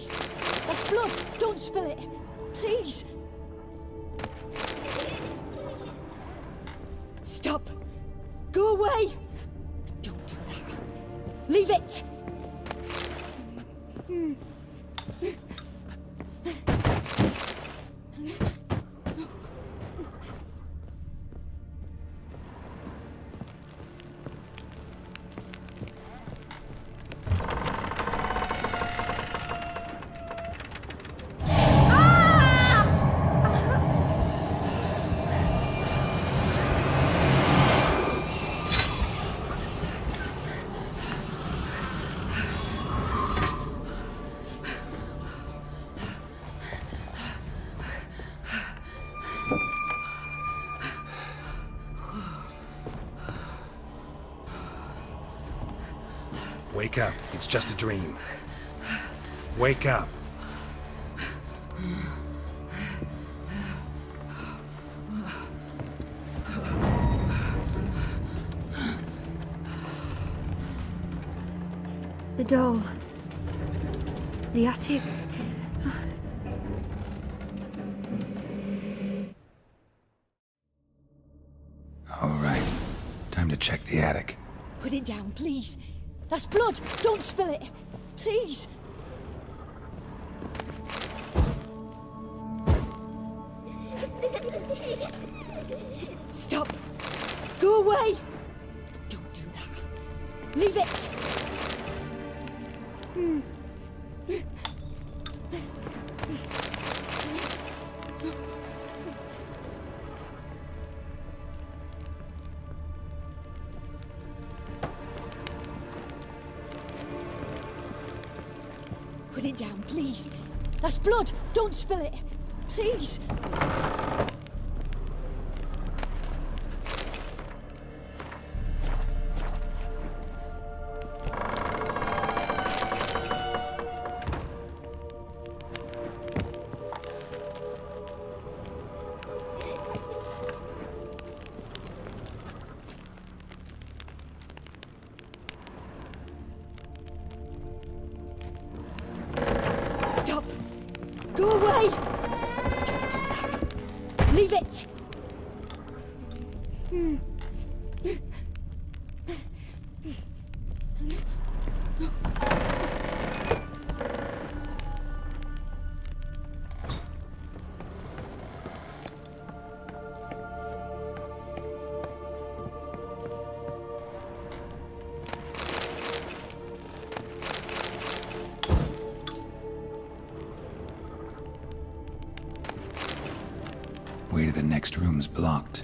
please. That's blood. Don't spill it. Please. Stop. Go away. Don't do that. Leave it. Wake up. It's just a dream. Wake up. The doll. The attic. All right. Time to check the attic. Put it down, please. That's blood. Don't spill it. Please. Stop. Go away. Don't do that. Leave it. Put it down, please. That's blood. Don't spill it. Please. Stop! Go away! Don't do that. Leave it! Way to the next room's blocked.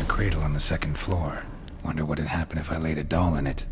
Cradle on the second floor. Wonder what had happened if I laid a doll in it.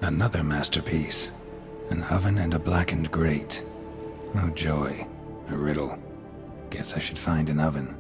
Another masterpiece. An oven and a blackened grate. Oh joy. A riddle. Guess I should find an oven.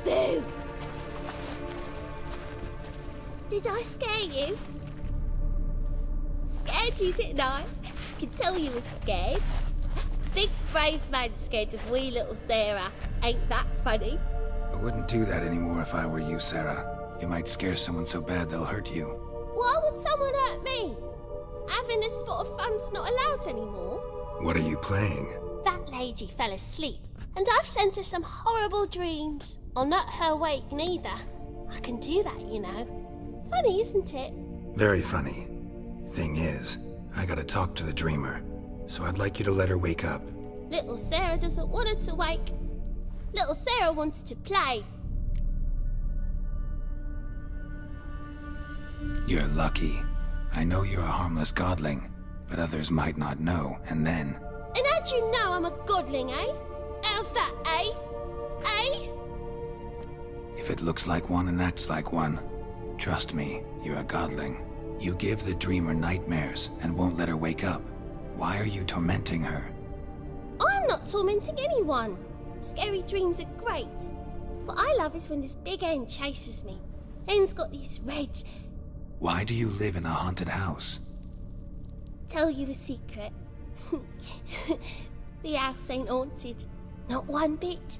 Boo! Did I scare you? Scared you, didn't I? I can tell you were scared. Big brave man scared of wee little Sarah. Ain't that funny? I wouldn't do that anymore if I were you, Sarah. You might scare someone so bad they'll hurt you. Why would someone hurt me? Having a spot of fun's not allowed anymore. What are you playing? That lady fell asleep, and I've sent her some horrible dreams. I'll not her wake neither. I can do that, you know. Funny, isn't it? Very funny. Thing is, I gotta talk to the dreamer, so I'd like you to let her wake up. Little Sarah doesn't want her to wake. Little Sarah wants to play. You're lucky. I know you're a harmless godling, but others might not know, and then... And how'd you know I'm a godling, eh? How's that, eh? Eh? If it looks like one and acts like one, trust me, you're a godling. You give the dreamer nightmares and won't let her wake up. Why are you tormenting her? I'm not tormenting anyone. Scary dreams are great. What I love is when this big hen chases me. Hen's got these red... Why do you live in a haunted house? Tell you a secret. The house ain't haunted. Not one bit.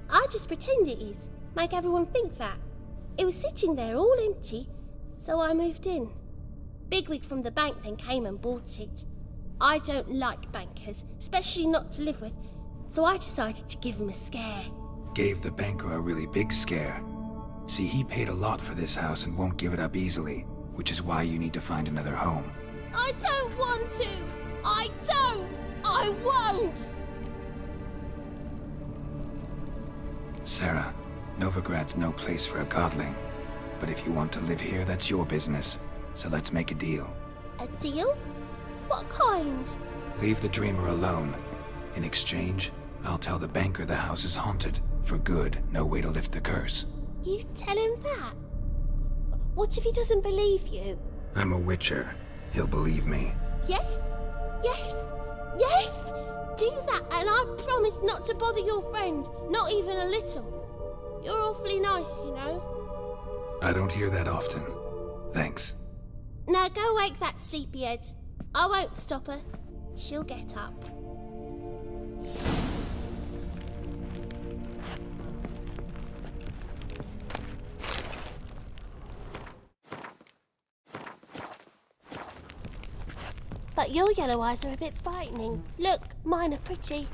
I just pretend it is. Make everyone think that. It was sitting there all empty, so I moved in. Bigwig from the bank then came and bought it. I don't like bankers, especially not to live with, so I decided to give him a scare. Gave the banker a really big scare. See, he paid a lot for this house and won't give it up easily, which is why you need to find another home. I don't want to! I don't! I won't! Sarah, Novigrad's no place for a godling. But if you want to live here, that's your business. So let's make a deal. A deal? What kind? Leave the dreamer alone. In exchange, I'll tell the banker the house is haunted. For good, no way to lift the curse. You tell him that? What if he doesn't believe you? I'm a witcher. He'll believe me. Yes? Yes? Yes! Do that and I promise not to bother your friend. Not even a little. You're awfully nice, you know. I don't hear that often. Thanks. Now go wake that sleepyhead. I won't stop her. She'll get up. But your yellow eyes are a bit frightening. Look, mine are pretty.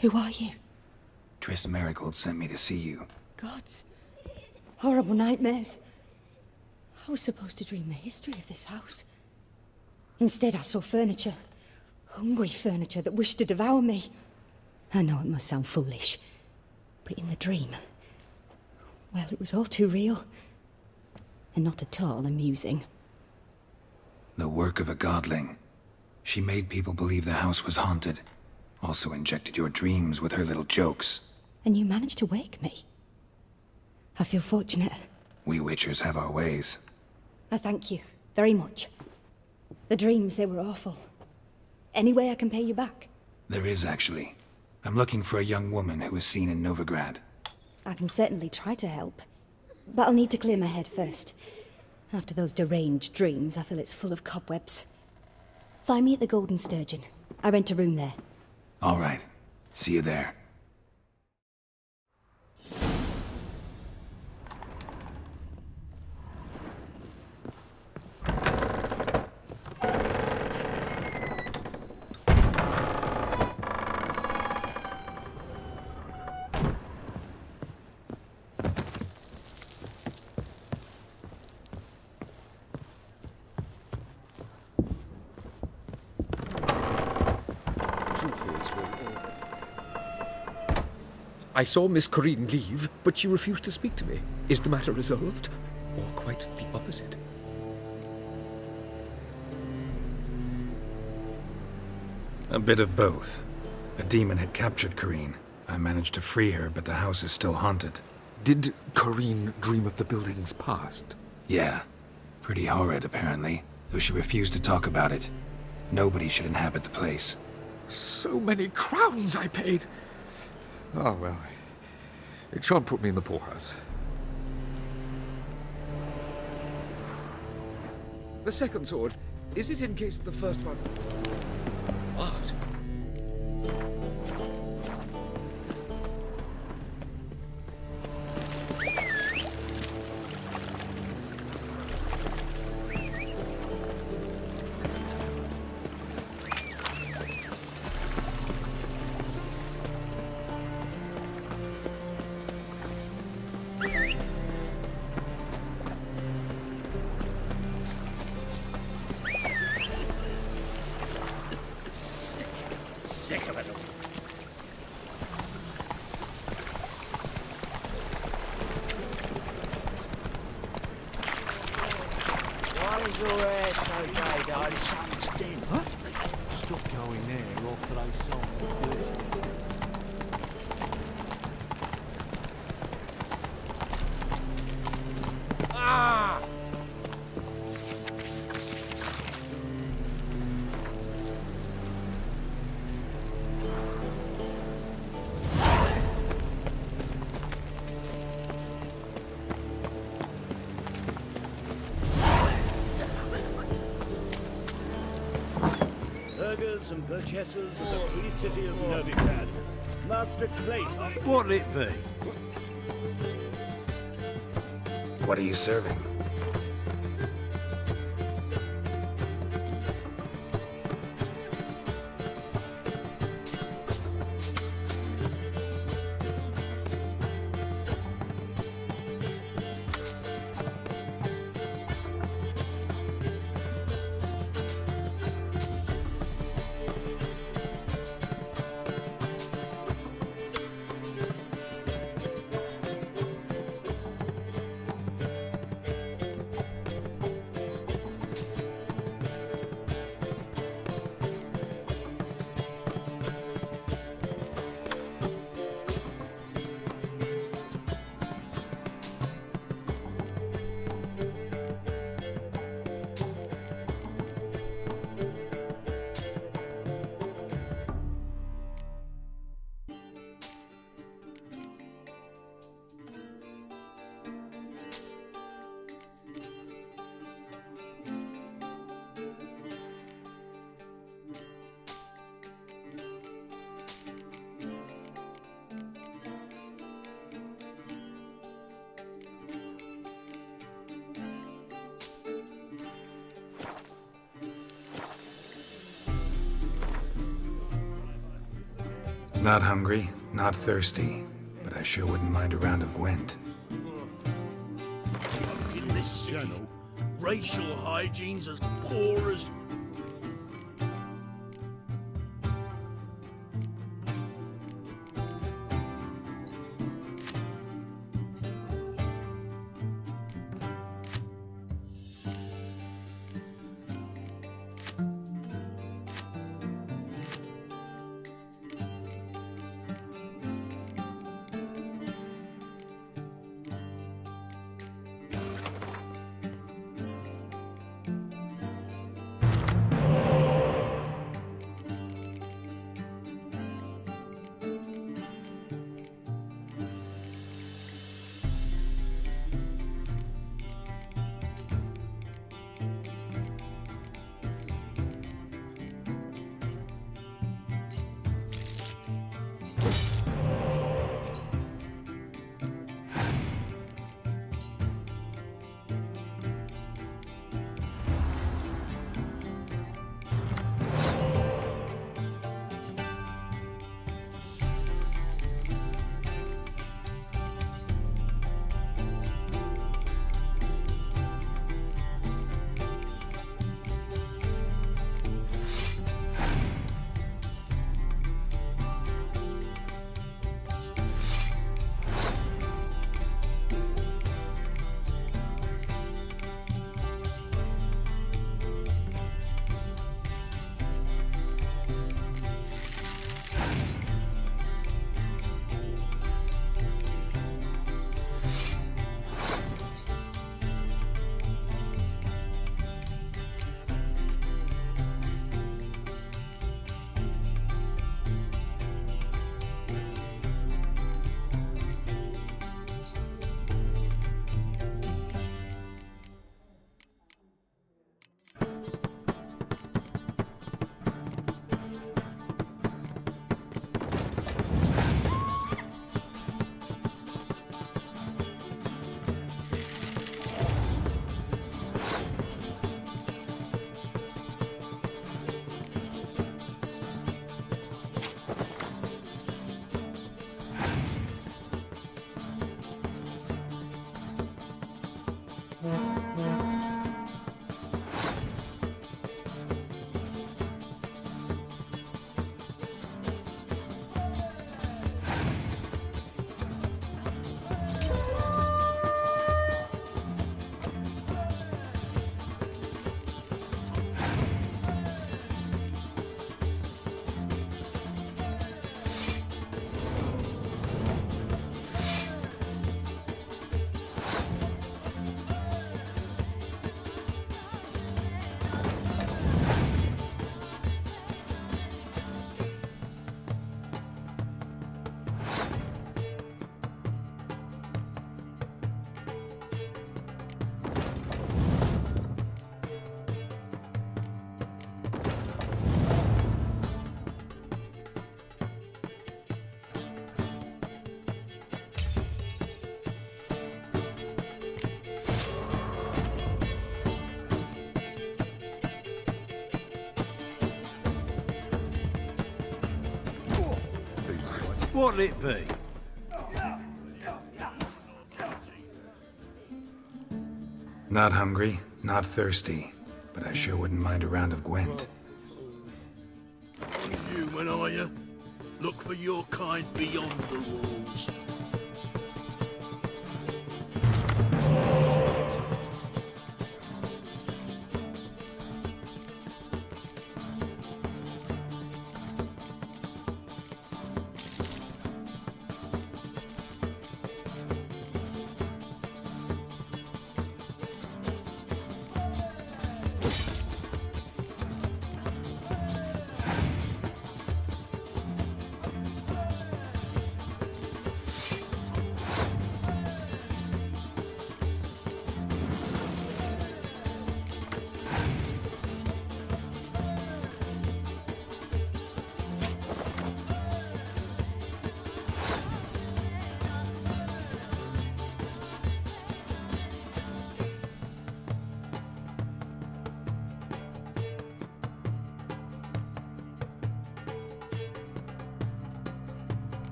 Who are you? Triss Merigold sent me to see you. Gods. Horrible nightmares. I was supposed to dream the history of this house. Instead, I saw furniture. Hungry furniture that wished to devour me. I know it must sound foolish, but in the dream, well, it was all too real. And not at all amusing. The work of a godling. She made people believe the house was haunted. Also injected your dreams with her little jokes. And you managed to wake me. I feel fortunate. We Witchers have our ways. I thank you very much. The dreams, they were awful. Any way I can pay you back? There is, actually. I'm looking for a young woman who was seen in Novigrad. I can certainly try to help. But I'll need to clear my head first. After those deranged dreams, I feel it's full of cobwebs. Find me at the Golden Sturgeon. I rent a room there. All right. See you there. I saw Miss Corinne leave, but she refused to speak to me. Is the matter resolved? Or quite the opposite? A bit of both. A demon had captured Corinne. I managed to free her, but the house is still haunted. Did Corinne dream of the building's past? Yeah. Pretty horrid, apparently. Though she refused to talk about it. Nobody should inhabit the place. So many crowns I paid! Oh, well. It shan't put me in the poorhouse. The second sword, is it in case the first one... What? Sick of it all. Why is your hair so grey, darling? Something's dead. Huh? Stop going there, or play something good. Ah! Burghers and burgesses of the free city of Novigrad, Master Clayton. What'll it be? What are you serving? Not hungry, not thirsty, but I sure wouldn't mind a round of Gwent. In this city, racial hygiene's as poor as... What'll it be? Not hungry, not thirsty, but I sure wouldn't mind a round of Gwent. Human, are you? Look for your kind beyond the walls.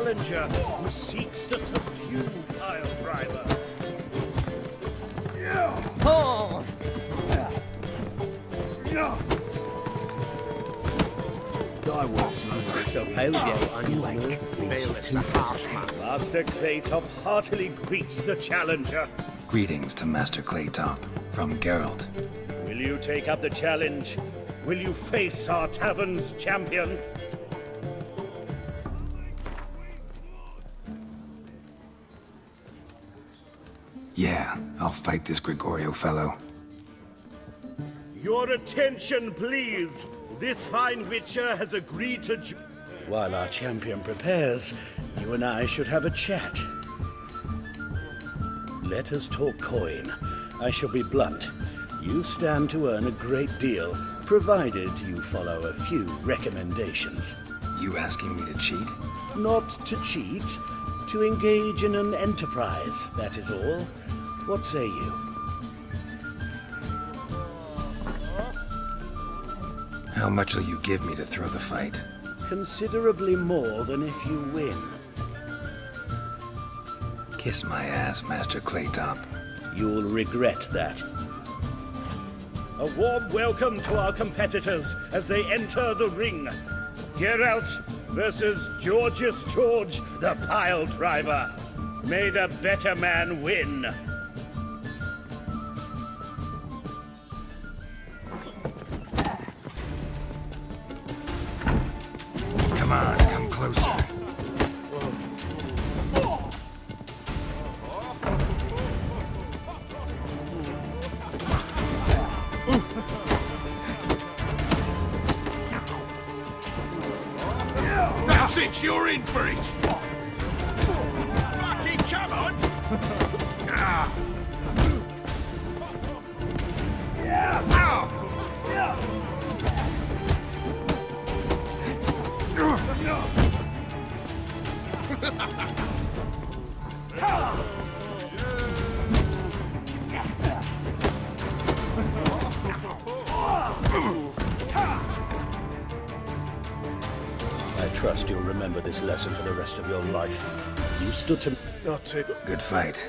challenger who seeks to subdue Piledriver. So pale, unusual. Master Claytop heartily greets the challenger. Greetings to Master Claytop from Geralt. Will you take up the challenge? Will you face our tavern's champion? Yeah, I'll fight this Gregorio fellow. Your attention, please. This fine witcher has agreed to While our champion prepares, you and I should have a chat. Let us talk coin. I shall be blunt. You stand to earn a great deal, provided you follow a few recommendations. You asking me to cheat? Not to cheat, to engage in an enterprise, that is all. What say you? How much will you give me to throw the fight? Considerably more than if you win. Kiss my ass, Master Claytop. You'll regret that. A warm welcome to our competitors as they enter the ring. Geralt versus Georgius George, the Piledriver. May the better man win. Come on, come closer. That's it, you're in for it! Fucking come on! I trust you'll remember this lesson for the rest of your life. You stood to... Not to... Good fight.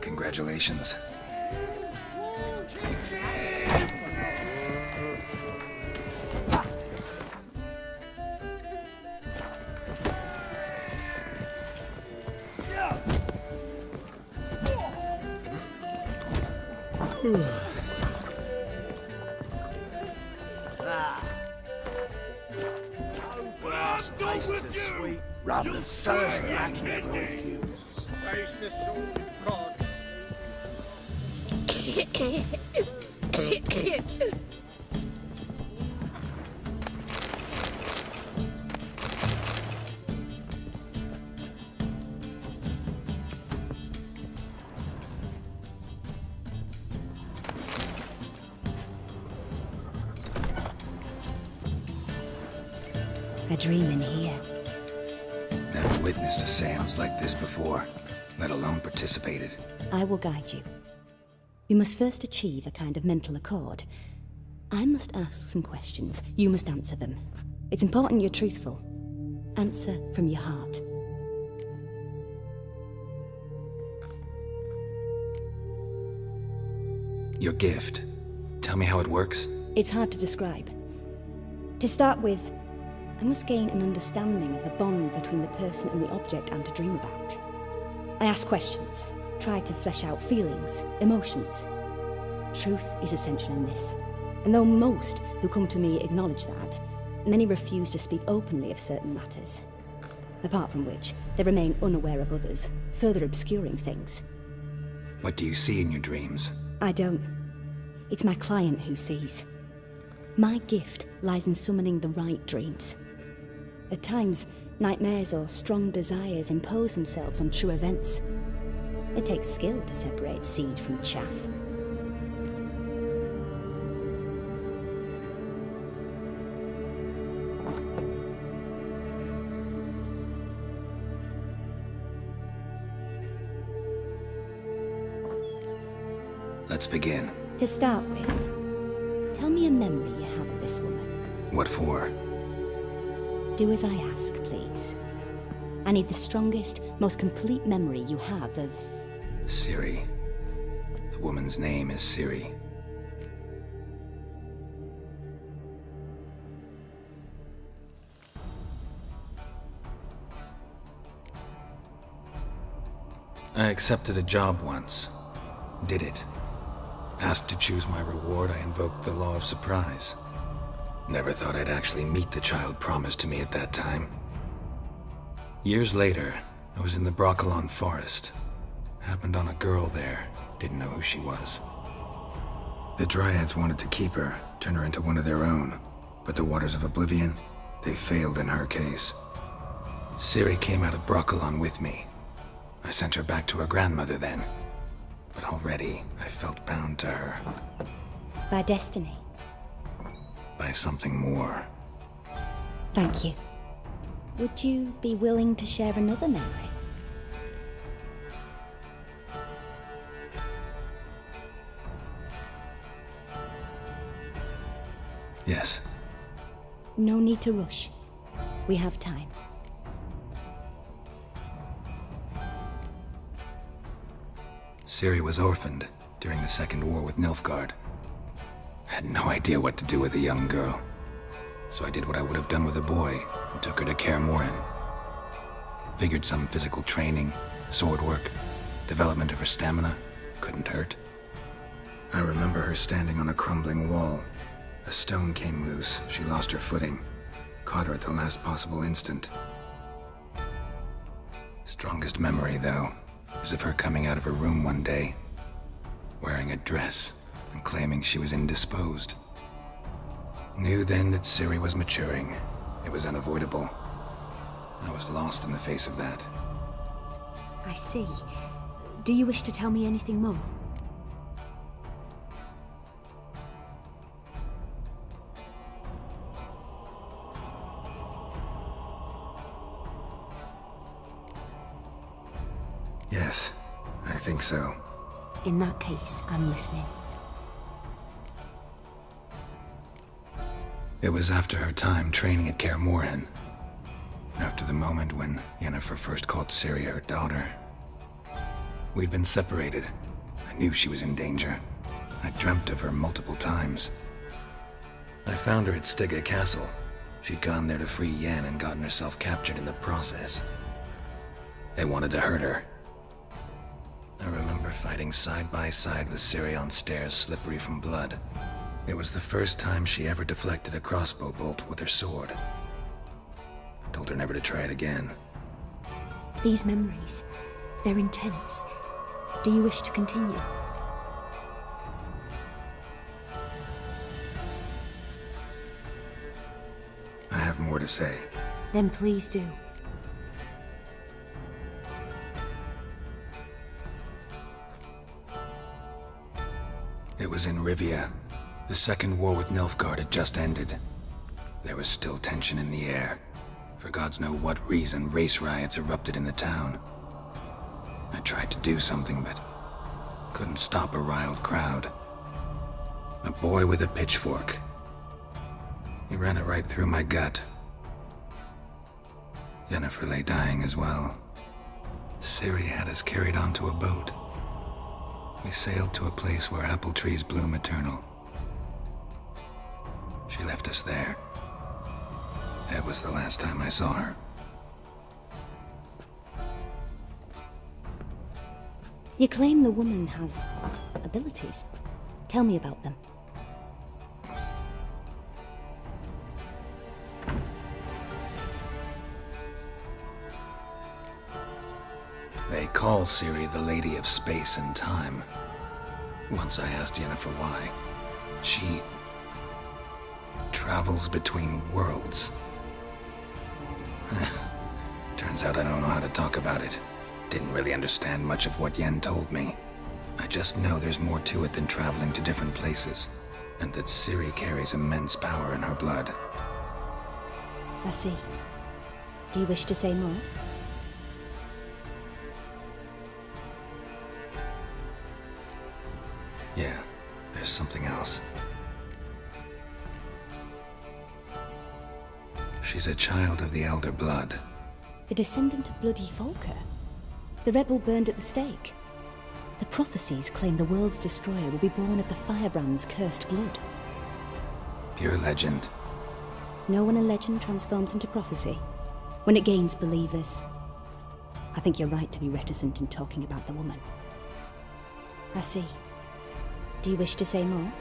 Congratulations. Tastes as sweet, rather than thirsty, I can't refuse. Face the sword of God. A dream in here. Never witnessed a seance like this before, let alone participated. I will guide you. You must first achieve a kind of mental accord. I must ask some questions. You must answer them. It's important you're truthful. Answer from your heart. Your gift. Tell me how it works. It's hard to describe. To start with, I must gain an understanding of the bond between the person and the object I'm to dream about. I ask questions, try to flesh out feelings, emotions. Truth is essential in this, and though most who come to me acknowledge that, many refuse to speak openly of certain matters. Apart from which, they remain unaware of others, further obscuring things. What do you see in your dreams? I don't. It's my client who sees. My gift lies in summoning the right dreams. At times, nightmares or strong desires impose themselves on true events. It takes skill to separate seed from chaff. Let's begin. To start with, tell me a memory you have of this woman. What for? Do as I ask, please. I need the strongest, most complete memory you have of... Ciri. The woman's name is Ciri. I accepted a job once. Did it. Asked to choose my reward, I invoked the law of surprise. Never thought I'd actually meet the child promised to me at that time. Years later, I was in the Broccolon forest. Happened on a girl there. Didn't know who she was. The Dryads wanted to keep her, turn her into one of their own. But the Waters of Oblivion, they failed in her case. Ciri came out of Broccolon with me. I sent her back to her grandmother then. But already, I felt bound to her. by destiny. By something more. Thank you. Would you be willing to share another memory? Yes. No need to rush. We have time. Ciri was orphaned during the Second War with Nilfgaard. Had no idea what to do with a young girl. So I did what I would have done with a boy and took her to Kaer Morhen. Figured some physical training, sword work, development of her stamina couldn't hurt. I remember her standing on a crumbling wall. A stone came loose, she lost her footing. Caught her at the last possible instant. Strongest memory, though, is of her coming out of her room one day, wearing a dress and claiming she was indisposed. Knew then that Ciri was maturing. It was unavoidable. I was lost in the face of that. I see. Do you wish to tell me anything more? Yes, I think so. In that case, I'm listening. It was after her time training at Kaer Morhen. After the moment when Yennefer first called Ciri her daughter. We'd been separated. I knew she was in danger. I dreamt of her multiple times. I found her at Stygga Castle. She'd gone there to free Yen and gotten herself captured in the process. They wanted to hurt her. I remember fighting side by side with Ciri on stairs slippery from blood. It was the first time she ever deflected a crossbow bolt with her sword. Told her never to try it again. These memories, they're intense. Do you wish to continue? I have more to say. Then please do. It was in Rivia. The Second War with Nilfgaard had just ended. There was still tension in the air. For gods know what reason, race riots erupted in the town. I tried to do something, but couldn't stop a riled crowd. A boy with a pitchfork. He ran it right through my gut. Yennefer lay dying as well. Ciri had us carried onto a boat. We sailed to a place where apple trees bloom eternal. She left us there. That was the last time I saw her. You claim the woman has abilities. Tell me about them. They call Ciri the Lady of Space and Time. Once I asked Yennefer why. She travels between worlds. Turns out I don't know how to talk about it. Didn't really understand much of what Yen told me. I just know there's more to it than traveling to different places, and that Ciri carries immense power in her blood. I see. Do you wish to say more? Yeah, there's something else. She's a child of the Elder Blood. A descendant of bloody Falker. The rebel burned at the stake. The prophecies claim the world's destroyer will be born of the Firebrand's cursed blood. Pure legend. Know when a legend transforms into prophecy? When it gains believers. I think you're right to be reticent in talking about the woman. I see. Do you wish to say more?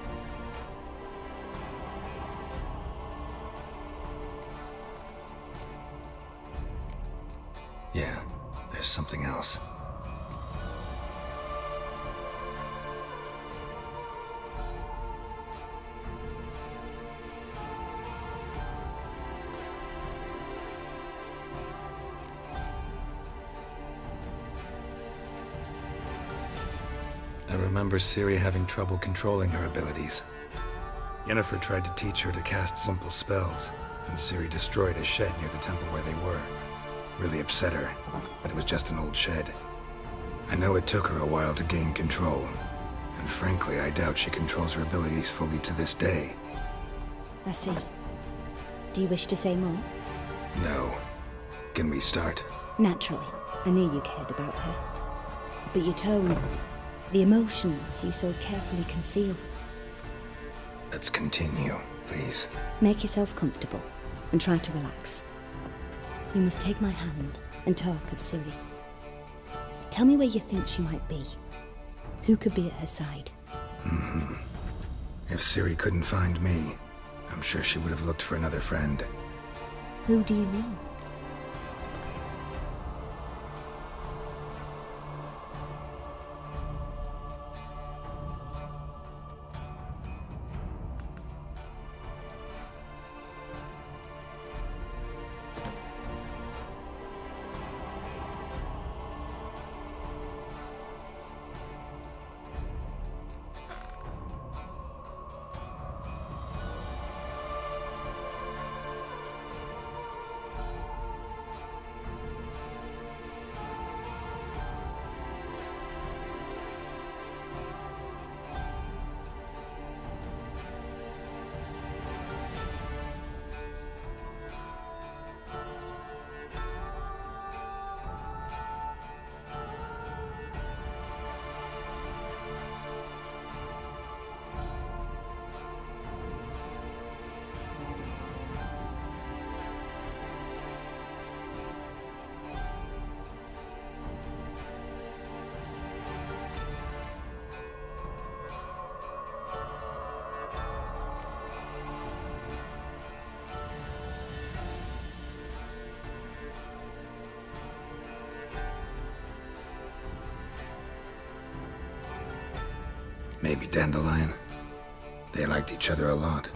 Yeah, there's something else. I remember Ciri having trouble controlling her abilities. Yennefer tried to teach her to cast simple spells, and Ciri destroyed a shed near the temple where they were. Really upset her, but it was just an old shed. I know it took her a while to gain control, and frankly, I doubt she controls her abilities fully to this day. I see. Do you wish to say more? No. Can we start? Naturally. I knew you cared about her. But your tone, the emotions you so carefully conceal. Let's continue, please. Make yourself comfortable and try to relax. You must take my hand and talk of Ciri. Tell me where you think she might be. Who could be at her side? If Ciri couldn't find me, I'm sure she would have looked for another friend. Who do you mean? Maybe Dandelion. They liked each other a lot.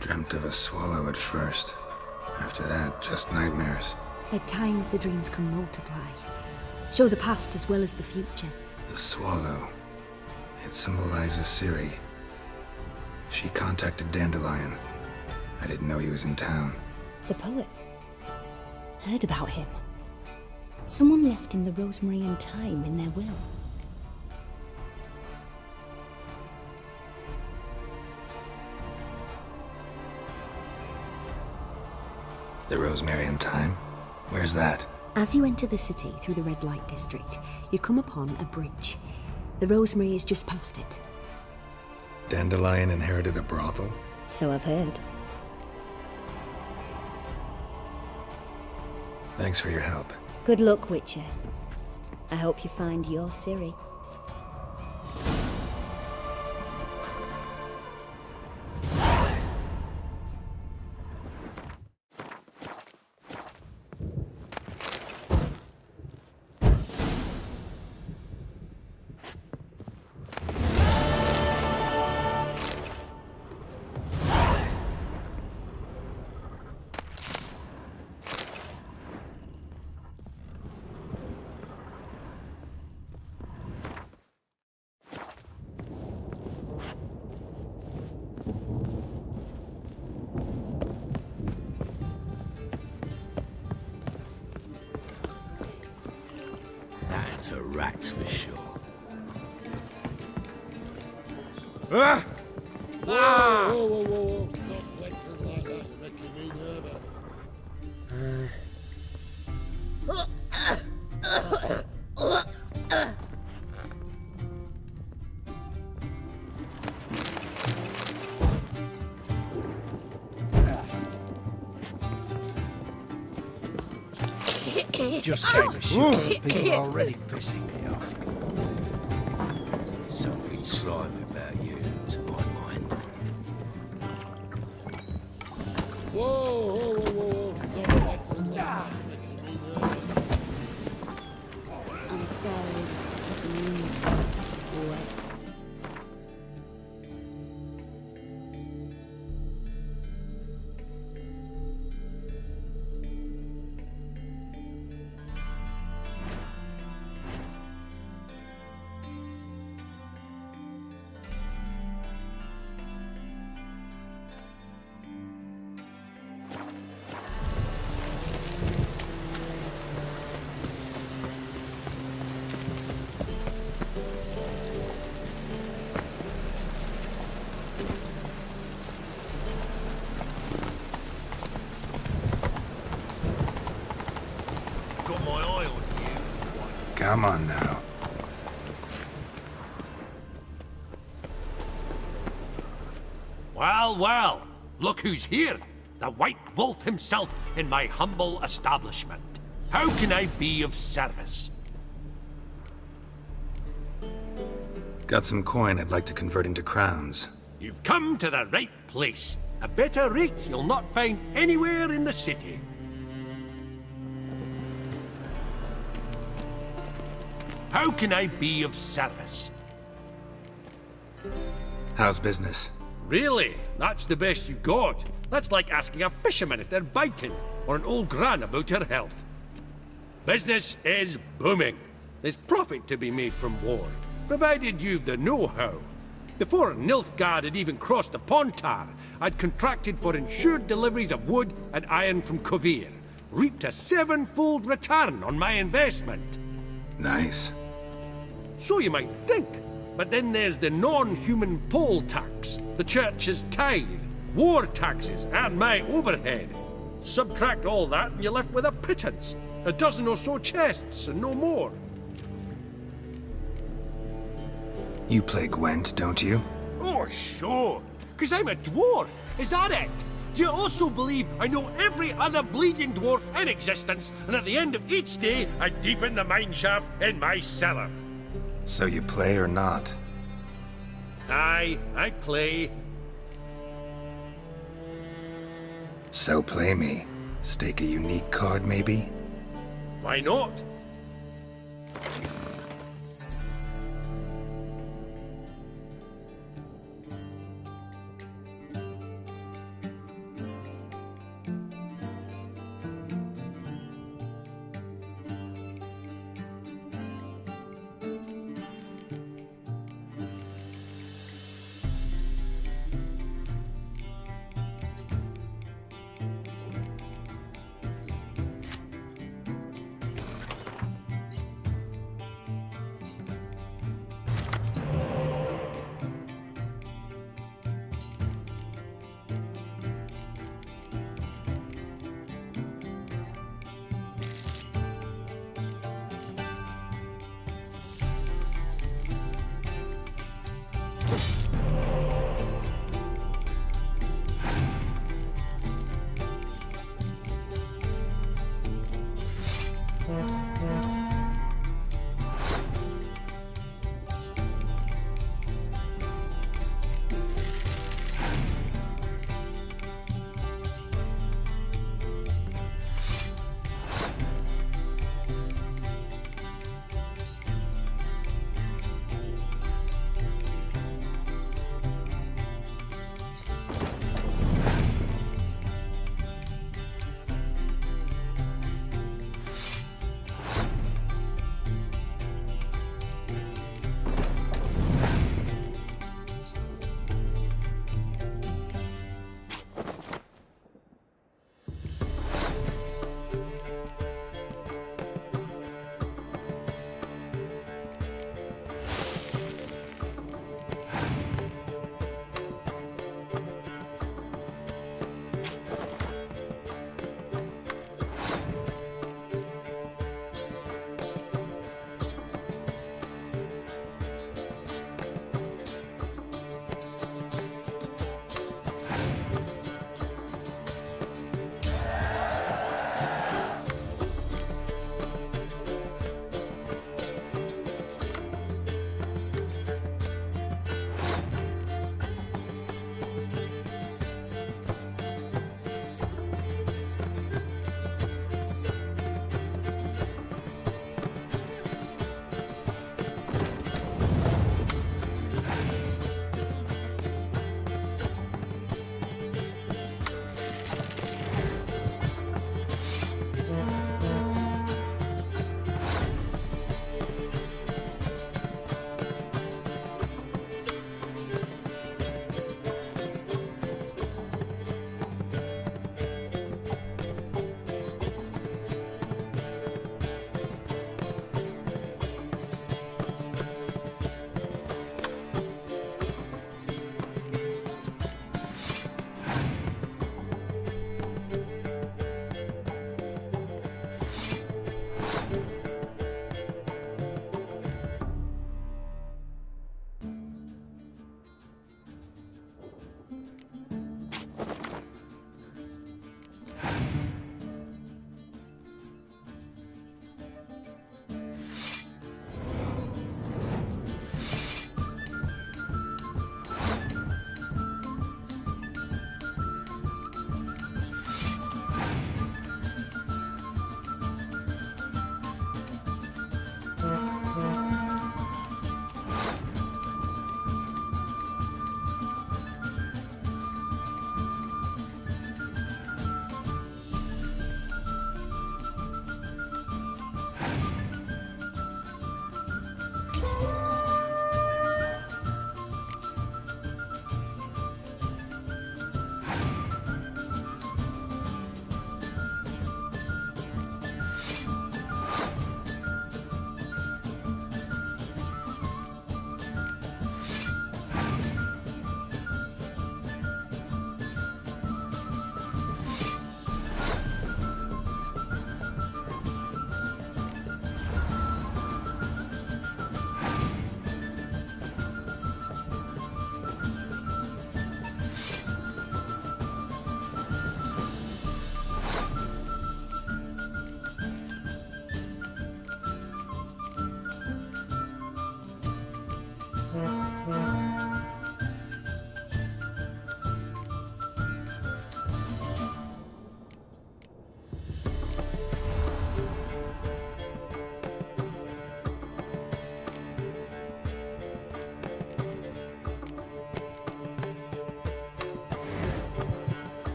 Dreamt of a swallow at first. After that, just nightmares. At times the dreams can multiply. Show the past as well as the future. The swallow. It symbolizes Ciri. She contacted Dandelion. I didn't know he was in town. The poet. Heard about him. Someone left him the rosemary and thyme in their will. The rosemary and thyme? Where's that? As you enter the city through the red light district, you come upon a bridge. The Rosemary is just past it. Dandelion inherited a brothel? So I've heard. Thanks for your help. Good luck, Witcher. I hope you find your Ciri. That's a rat for sure. Ah! Whoa, whoa, whoa, whoa. Stop flexing like that. You're making me nervous. Just gave a shit. People are already pissing me off. Something slimy about you, to my mind. Whoa, whoa, whoa, whoa, whoa. Stop flexing like that. You're making me nervous. I'm sorry. What? Got my eye on you. Come on now. Well, well, look who's here. The White Wolf himself in my humble establishment. How can I be of service? Got some coin I'd like to convert into crowns. You've come to the right place. A better rate you'll not find anywhere in the city. How can I be of service? How's business? Really? That's the best you got? That's like asking a fisherman if they're biting, or an old gran about her health. Business is booming. There's profit to be made from war, provided you've the know-how. Before Nilfgaard had even crossed the Pontar, I'd contracted for insured deliveries of wood and iron from Kovir, reaped a 7-fold return on my investment. Nice. So you might think. But then there's the non-human poll tax, the church's tithe, war taxes, and my overhead. Subtract all that and you're left with a pittance. A dozen or so chests and no more. You play Gwent, don't you? Oh, sure. 'Cause I'm a dwarf. Is that it? Do you also believe I know every other bleeding dwarf in existence, and at the end of each day, I deepen the mineshaft in my cellar? So you play or not? Aye, I play. So play me. Stake a unique card, maybe? Why not?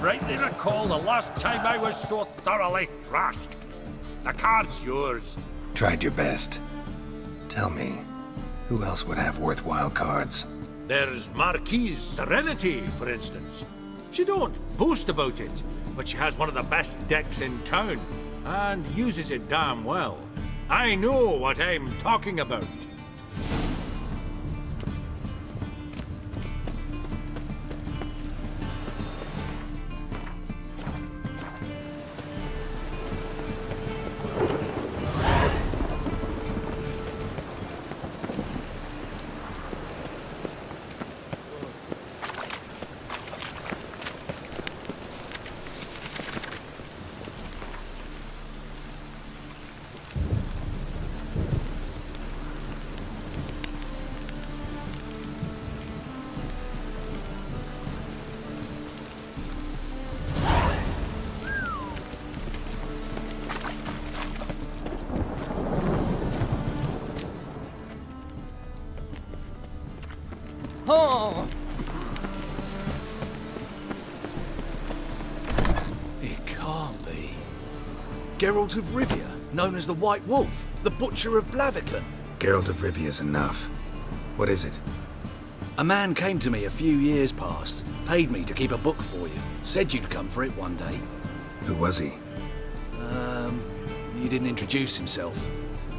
rightly recall the last time I was so thoroughly thrashed. The card's yours. Tried your best. Tell me, who else would have worthwhile cards? There's Marquise Serenity, for instance. She don't boast about it, but she has one of the best decks in town, and uses it damn well. I know what I'm talking about. It can't be. Geralt of Rivia, known as the White Wolf, the Butcher of Blaviken. Geralt of Rivia's enough. What is it? A man came to me a few years past, paid me to keep a book for you, said you'd come for it one day. Who was he? He didn't introduce himself.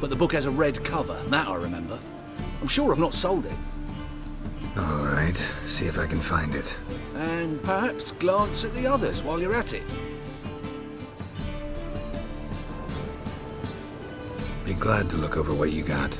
But the book has a red cover, that I remember. I'm sure I've not sold it. All right, see if I can find it. And perhaps glance at the others while you're at it. Be glad to look over what you got.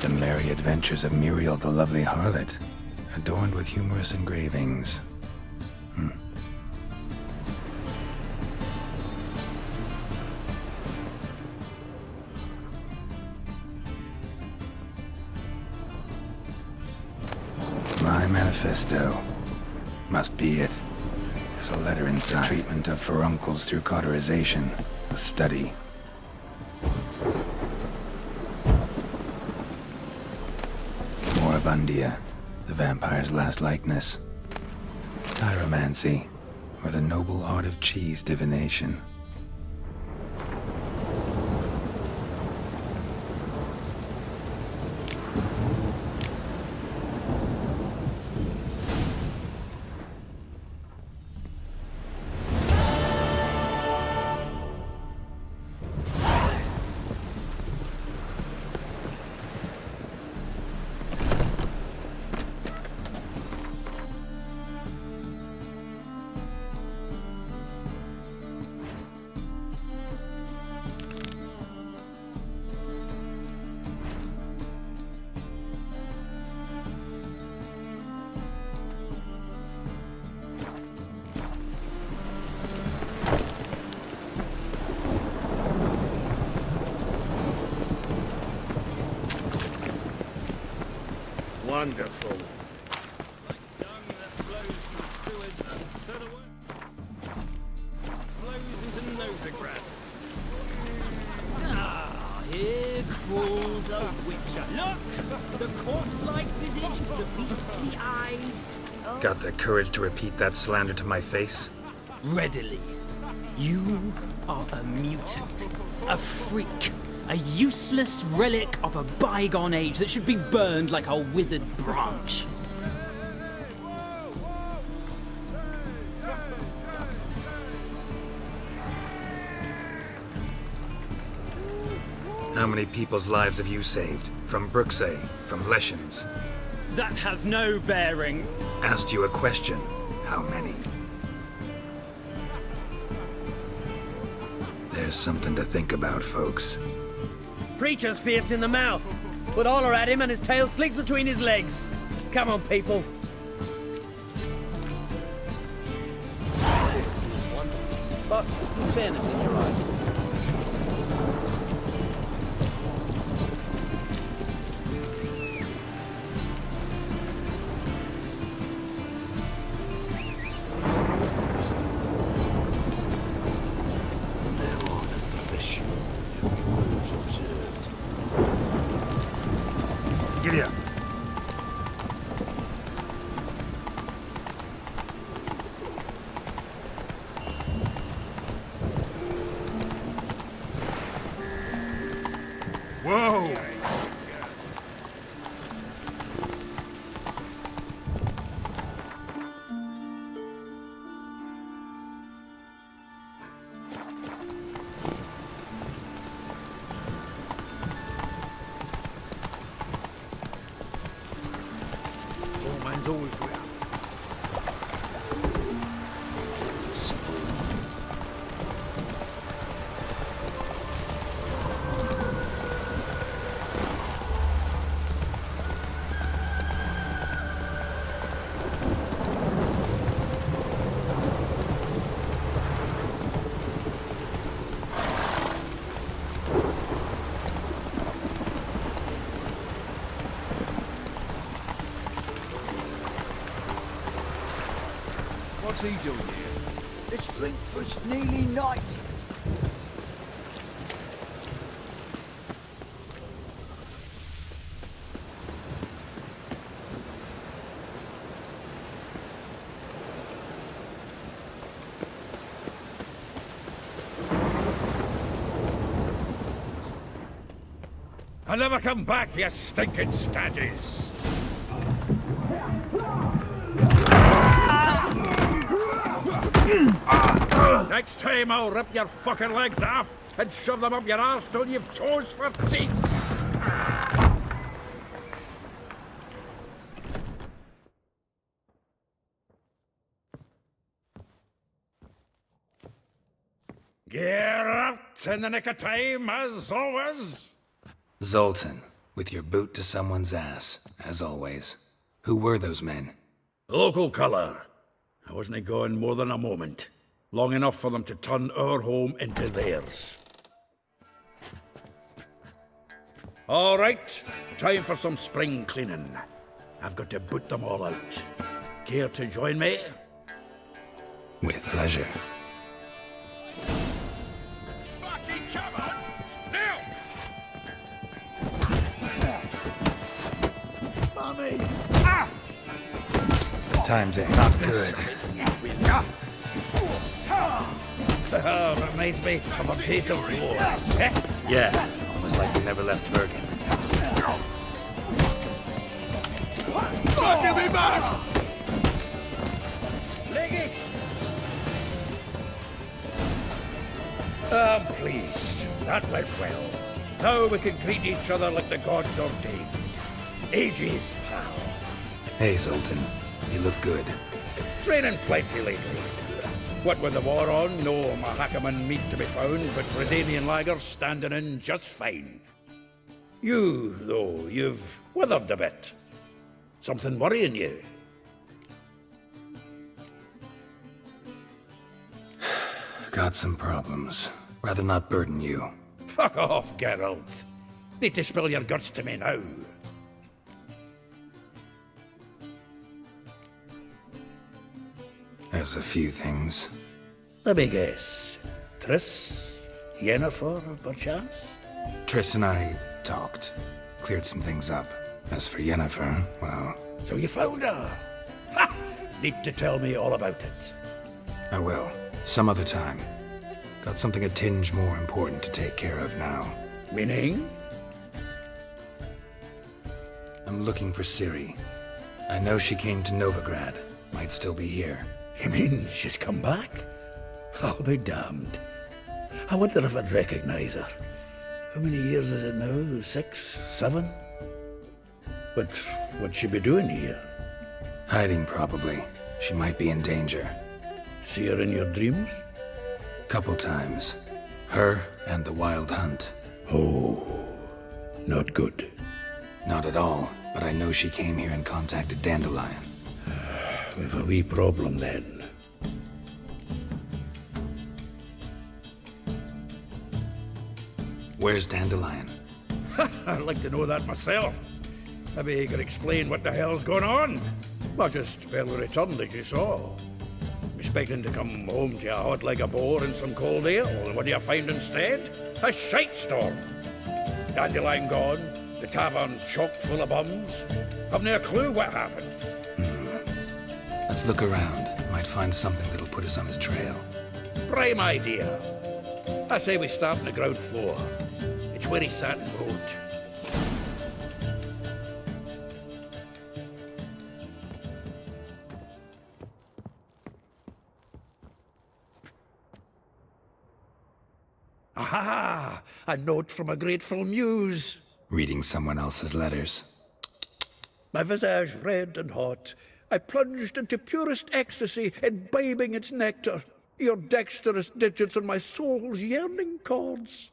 The Merry Adventures of Muriel the Lovely Harlot, adorned with humorous engravings. My manifesto. Must be it. There's a letter inside. The treatment of furuncles through cauterization. A study. Moribundia, the vampire's last likeness. Tyromancy, or the noble art of cheese divination. Wonderful. Like dung that flows from sewers, so the word flows into Novigrad. Ah, here crawls a witcher. Look! The corpse-like visage, the beastly eyes. Got the courage to repeat that slander to my face? Readily. You are a mutant, a freak, a useless relic of a bygone age that should be burned like a withered branch. How many people's lives have you saved? From Bruxay, from Leshens? That has no bearing. Asked you a question. How many? There's something to think about, folks. Preacher's fierce in the mouth, but holler at him and his tail slicks between his legs. Come on, people. But in fairness in your eyes. Giddy up. Whoa! Old man's always good out. What's he doing here? Let's drink for it's nearly night. I'll never come back, you stinking stagges! Next time I'll rip your fucking legs off and shove them up your arse till you've toes for teeth! Get out in the nick of time, as always! Zoltan, with your boot to someone's ass, as always. Who were those men? Local colour. I wasn't gone more than a moment. Long enough for them to turn our home into theirs. All right, time for some spring cleaning. I've got to boot them all out. Care to join me? With pleasure. Fucking come on! Now! Mummy! Times ain't not good. Reminds me of a piece of war. Yeah, almost like we never left Bergen. Fuck, give me back! Leg it! I'm pleased. That went well. Now we can greet each other like the gods ordained. Ages, pal. Hey, Zoltan. You look good. Training plenty lately. What with the war on, no Mahakaman meat to be found, but Redanian lagers standing in just fine. You, though, you've withered a bit. Something worrying you? Got some problems. Rather not burden you. Fuck off, Geralt. Need to spill your guts to me now. There's a few things. Let me guess. Triss? Yennefer, perchance? Triss and I talked. Cleared some things up. As for Yennefer, well... So you found her? Ha! Need to tell me all about it. I will. Some other time. Got something a tinge more important to take care of now. Meaning? I'm looking for Ciri. I know she came to Novigrad. Might still be here. You mean she's come back? I'll be damned. I wonder if I'd recognize her. How many years is it now? 6, 7? But what'd she be doing here? Hiding, probably. She might be in danger. See her in your dreams? Couple times. Her and the Wild Hunt. Oh, not good. Not at all, but I know she came here and contacted Dandelion. We've a wee problem then. Where's Dandelion? I'd like to know that myself. Maybe you could explain what the hell's going on. Well, just barely returned, as you saw. Expecting to come home to you hot like a boar in some cold ale, and what do you find instead? A shitestorm. Dandelion gone, the tavern chock full of bums. Haven't a clue what happened. Let's look around. Might find something that'll put us on his trail. Prime idea. I say we start on the ground floor. It's where he sat and wrote. Aha! A note from a grateful muse. Reading someone else's letters. My visage red and hot, I plunged into purest ecstasy, imbibing its nectar. Your dexterous digits on my soul's yearning chords.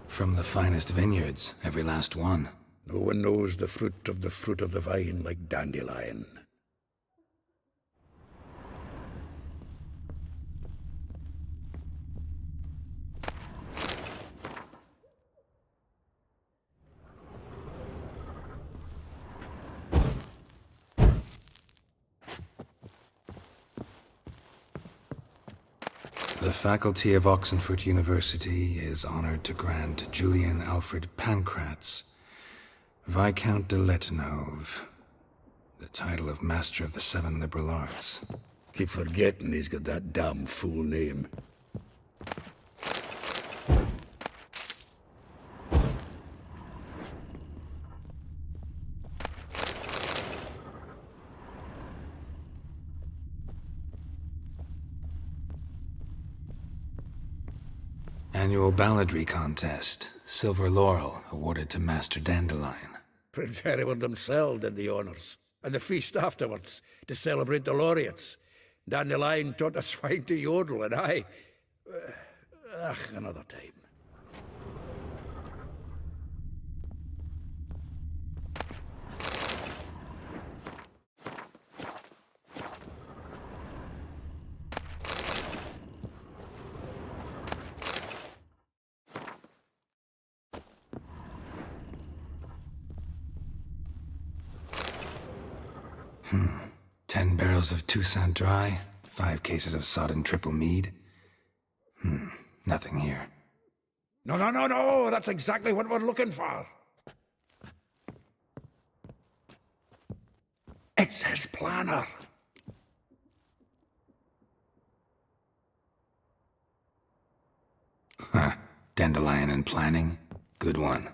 From the finest vineyards, every last one. No one knows the fruit of the vine like Dandelion. The faculty of Oxenford University is honored to grant Julian Alfred Pancratz, Viscount de Letenove, the title of Master of the Seven Liberal Arts. Keep forgetting he's got that damn fool name. Annual balladry contest. Silver laurel awarded to Master Dandelion. Prince Hereward himself did the honours. And the feast afterwards, to celebrate the laureates. Dandelion taught a swine to yodel, and I... another time. Hmm. 10 barrels of Toussaint Dry, 5 cases of sodden triple mead. Nothing here. No, that's exactly what we're looking for. It's his planner. Huh. Dandelion and planning? Good one.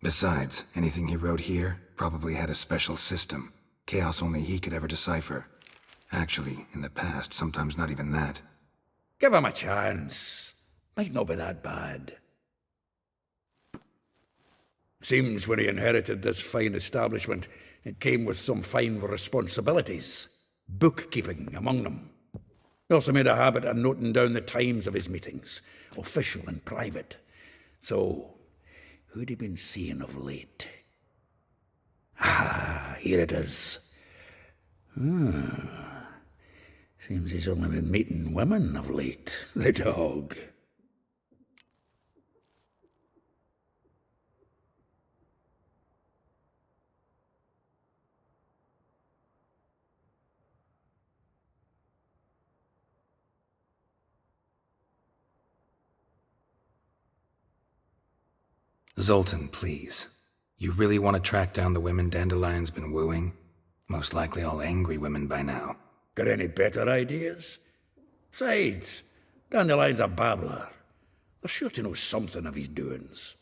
Besides, anything he wrote here probably had a special system. Chaos only he could ever decipher. Actually, in the past, sometimes not even that. Give him a chance. Might not be that bad. Seems when he inherited this fine establishment, it came with some fine responsibilities, bookkeeping among them. He also made a habit of noting down the times of his meetings, official and private. So, who'd he been seeing of late? Ah, here it is. Seems he's only been meeting women of late, the dog. Zoltan, please. You really want to track down the women Dandelion's been wooing? Most likely all angry women by now. Got any better ideas? Besides, Dandelion's a babbler. They're sure to know something of his doings.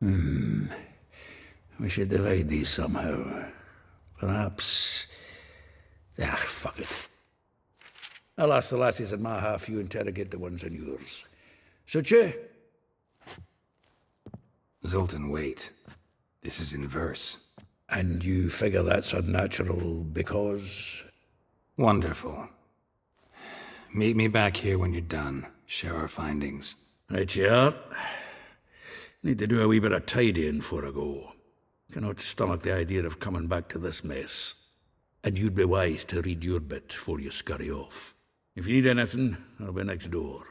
We should divide these somehow. Perhaps... fuck it. I'll ask the lassies in my half, you interrogate the ones in yours. Suit you? Zoltan, wait. This is in verse. And you figure that's unnatural because... Wonderful. Meet me back here when you're done. Share our findings. Right you are. Need to do a wee bit of tidying before I go. Cannot stomach the idea of coming back to this mess. And you'd be wise to read your bit before you scurry off. If you need anything, I'll be next door.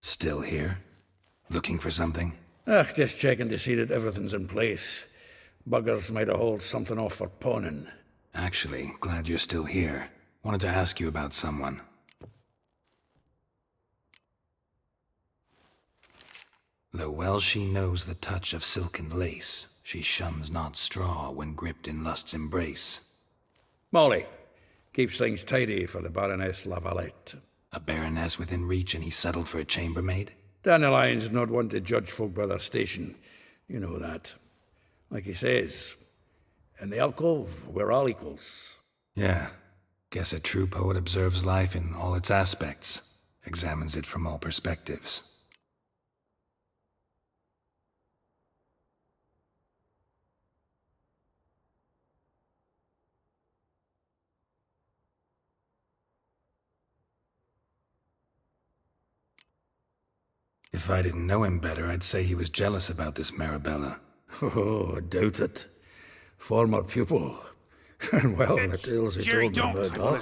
Still here? Looking for something? Just checking to see that everything's in place. Buggers might have hauled something off for pawning. Actually, glad you're still here. Wanted to ask you about someone. Though well she knows the touch of silken lace, she shuns not straw when gripped in lust's embrace. Molly. Keeps things tidy for the Baroness Lavalette. A baroness within reach and he settled for a chambermaid? Dandelion's not one to judge folk by their station. You know that. Like he says, in the alcove, we're all equals. Yeah. Guess a true poet observes life in all its aspects, examines it from all perspectives. If I didn't know him better, I'd say he was jealous about this Marabella. Oh, I doubt it. Former pupil. And well, the tales he told me about her.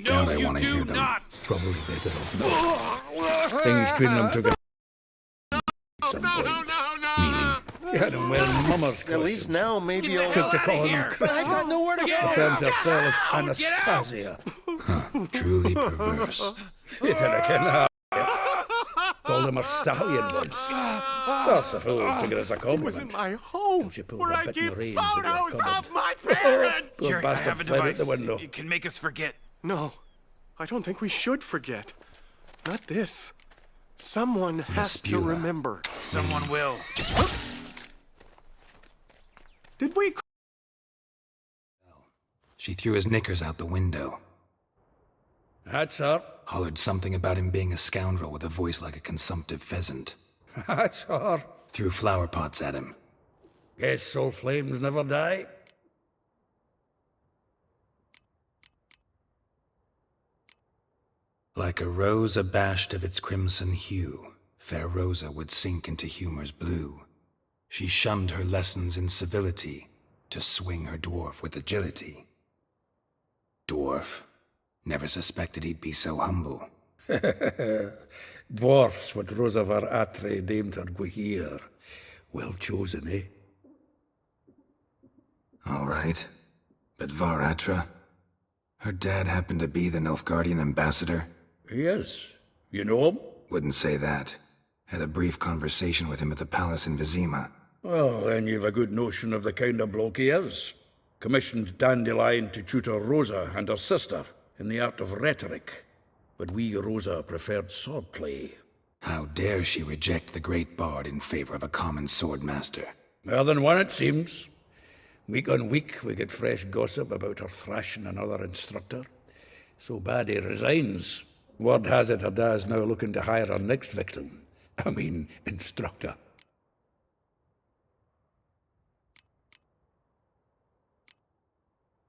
Don't I want to hear them? Probably better off not. Things between them took a at some point. Meaning? She had him wearing mummers costumes. At least now maybe I'll Took to call him Christian. I got nowhere to go. Referred to herself as Anastasia. Huh, truly perverse. She did again. Called him a stallion once. That's the fool took it as a compliment. My home, She pulled where a I bit in keep the reins of your photos cupboard. of my parents. Poor bastard fled out the window. It can make us forget. No, I don't think we should forget. Not this. Someone has to Vespula. remember. Someone will. Did we? She threw his knickers out the window. That's her. Hollered something about him being a scoundrel with a voice like a consumptive pheasant. That's her. Threw flower pots at him. Guess soul flames never die. Like a rose abashed of its crimson hue, fair Rosa would sink into humor's blue. She shunned her lessons in civility to swing her dwarf with agility. Dwarf. Never suspected he'd be so humble. Dwarfs what Rosa var Atre deemed her Gwyhir. Well chosen, eh? All right. But Var Atra? Her dad happened to be the Nilfgaardian ambassador? He is. You know him? Wouldn't say that. Had a brief conversation with him at the palace in Vizima. Well, then you've a good notion of the kind of bloke he is. Commissioned Dandelion to tutor Rosa and her sister in the art of rhetoric. But we, Rosa, preferred swordplay. How dare she reject the great bard in favor of a common swordmaster? More than one, it seems. Week on week, we get fresh gossip about her thrashing another instructor. So bad he resigns. Word has it her dad's now looking to hire her next victim. I mean, instructor.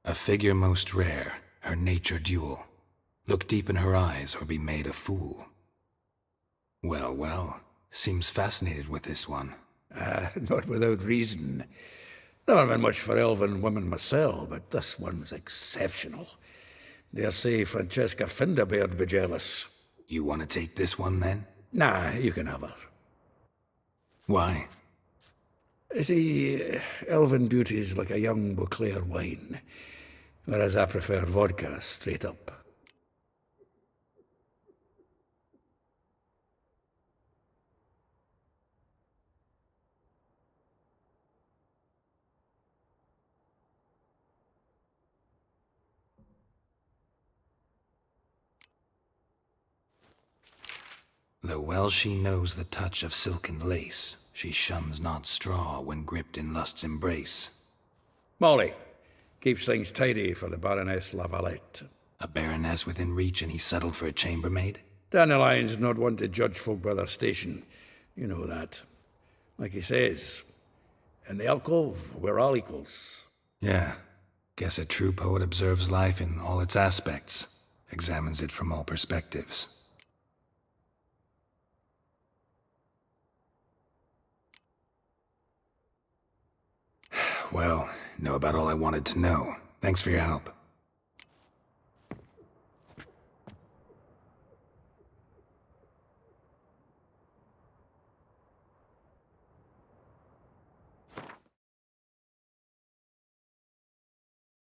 A figure most rare, her nature dual. Look deep in her eyes or be made a fool. Well, well, seems fascinated with this one. Not without reason. Never been much for elven women myself, but this one's exceptional. Dare say Francesca Findabaird be jealous. You want to take this one, then? Nah, you can have her. Why? See, elven beauty's like a young Beauclair wine, whereas I prefer vodka straight up. Though well she knows the touch of silken lace, she shuns not straw when gripped in lust's embrace. Molly, keeps things tidy for the Baroness Lavalette. A baroness within reach and he settled for a chambermaid? Dandelion's not one to judge folk by their station. You know that. Like he says, in the alcove, we're all equals. Yeah. Guess a true poet observes life in all its aspects, examines it from all perspectives. Well, know about all I wanted to know. Thanks for your help.